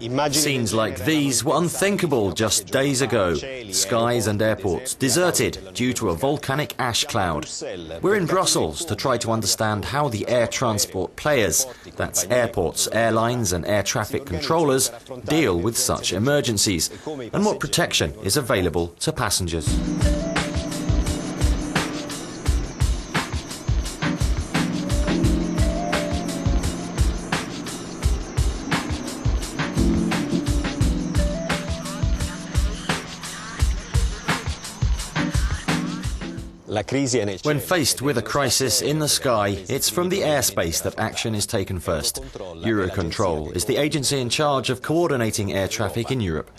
Scenes like these were unthinkable just days ago. Skies and airports deserted due to a volcanic ash cloud. We're in Brussels to try to understand how the air transport players, that's airports, airlines and air traffic controllers, deal with such emergencies and what protection is available to passengers. When faced with a crisis in the sky, it's from the airspace that action is taken first. Eurocontrol is the agency in charge of coordinating air traffic in Europe.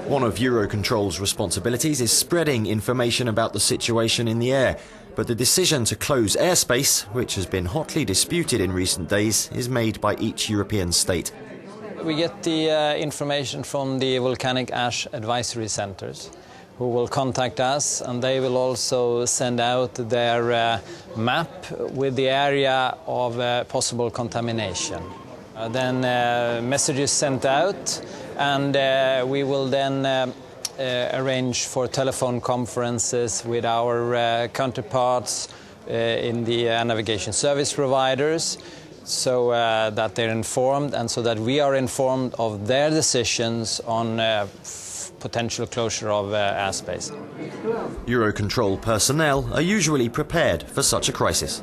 One of Eurocontrol's responsibilities is spreading information about the situation in the air, but the decision to close airspace, which has been hotly disputed in recent days, is made by each European state. We get the information from the volcanic ash advisory centers, who will contact us, and they will also send out their map with the area of possible contamination. Then messages sent out, and we will then arrange for telephone conferences with our counterparts in the navigation service providers, so that they're informed and so that we are informed of their decisions on potential closure of airspace. Eurocontrol personnel are usually prepared for such a crisis.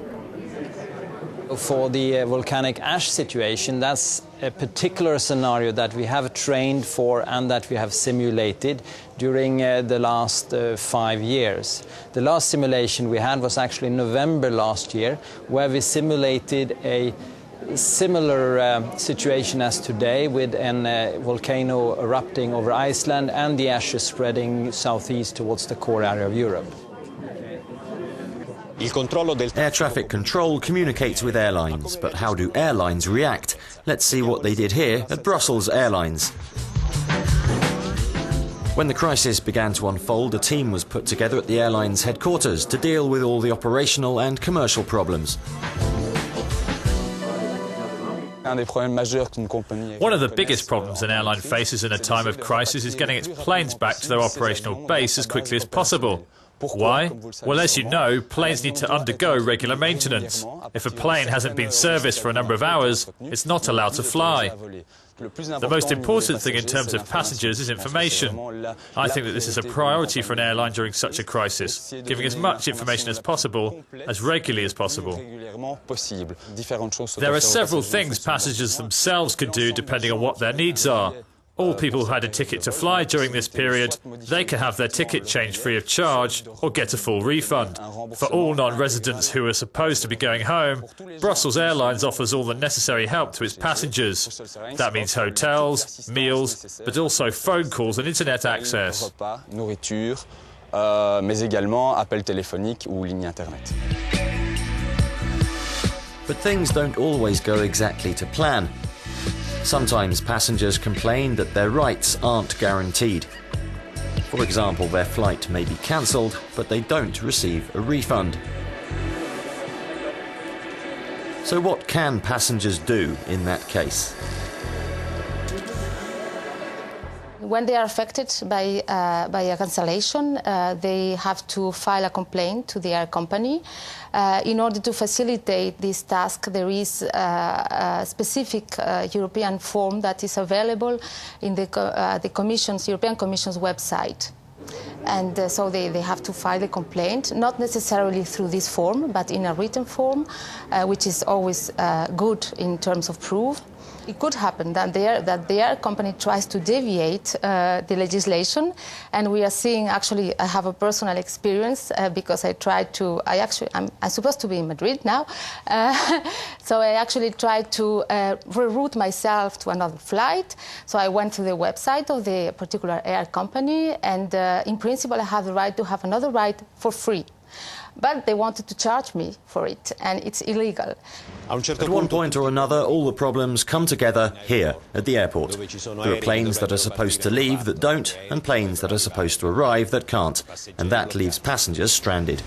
For the volcanic ash situation, that's a particular scenario that we have trained for and that we have simulated during the last 5 years. The last simulation we had was actually in November last year, where we simulated a similar situation as today, with a volcano erupting over Iceland and the ashes spreading southeast towards the core area of Europe. Air traffic control communicates with airlines, but how do airlines react? Let's see what they did here at Brussels Airlines. When the crisis began to unfold, a team was put together at the airline's headquarters to deal with all the operational and commercial problems. One of the biggest problems an airline faces in a time of crisis is getting its planes back to their operational base as quickly as possible. Why? Well, as you know, planes need to undergo regular maintenance. If a plane hasn't been serviced for a number of hours, it's not allowed to fly. The most important thing in terms of passengers is information. I think that this is a priority for an airline during such a crisis, giving as much information as possible, as regularly as possible. There are several things passengers themselves can do depending on what their needs are. All people who had a ticket to fly during this period, they can have their ticket changed free of charge or get a full refund. For all non-residents who are supposed to be going home, Brussels Airlines offers all the necessary help to its passengers. That means hotels, meals, but also phone calls and internet access. Mais également appels téléphoniques ou lignes internet. But things don't always go exactly to plan. Sometimes passengers complain that their rights aren't guaranteed. For example, their flight may be cancelled, but they don't receive a refund. So what can passengers do in that case? When they are affected by a cancellation, they have to file a complaint to the air company. In order to facilitate this task, there is a specific European form that is available in the European Commission's website. And so they have to file a complaint, not necessarily through this form, but in a written form, which is always good in terms of proof. It could happen that their company tries to deviate the legislation, and we are seeing, actually, I have a personal experience because I'm supposed to be in Madrid now, so I actually tried to reroute myself to another flight. So I went to the website of the particular air company, and in principle I have the right to have another ride for free. But they wanted to charge me for it, and it's illegal. At one point or another, all the problems come together here at the airport. There are planes that are supposed to leave that don't, and planes that are supposed to arrive that can't, and that leaves passengers stranded.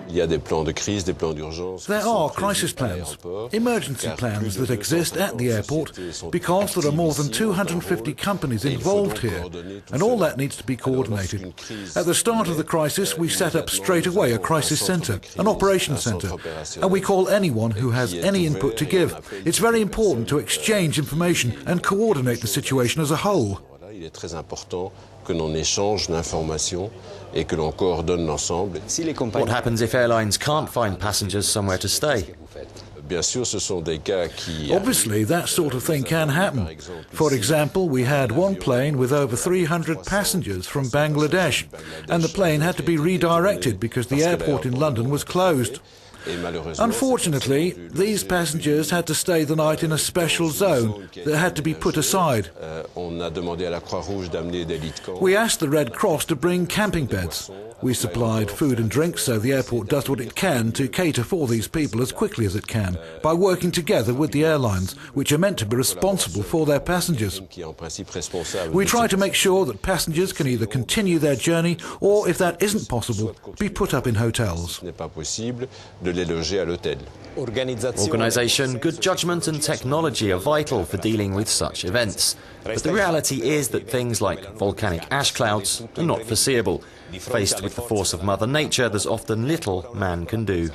There are crisis plans, emergency plans that exist at the airport because there are more than 250 companies involved here, and all that needs to be coordinated. At the start of the crisis, we set up straight away a crisis centre, an operations centre, and we call anyone who has any input to give. It's very important to exchange information and coordinate the situation as a whole. Il est très important que l'on échange l'information et que l'on coordonne l'ensemble. What happens if airlines can't find passengers somewhere to stay? Obviously, that sort of thing can happen. For example, we had one plane with over 300 passengers from Bangladesh, and the plane had to be redirected because the airport in London was closed. Unfortunately, these passengers had to stay the night in a special zone that had to be put aside. We asked the Red Cross to bring camping beds. We supplied food and drink, so the airport does what it can to cater for these people as quickly as it can, by working together with the airlines, which are meant to be responsible for their passengers. We try to make sure that passengers can either continue their journey, or if that isn't possible, be put up in hotels. Organisation, good judgment and technology are vital for dealing with such events. But the reality is that things like volcanic ash clouds are not foreseeable. Faced with the force of Mother Nature, there's often little man can do.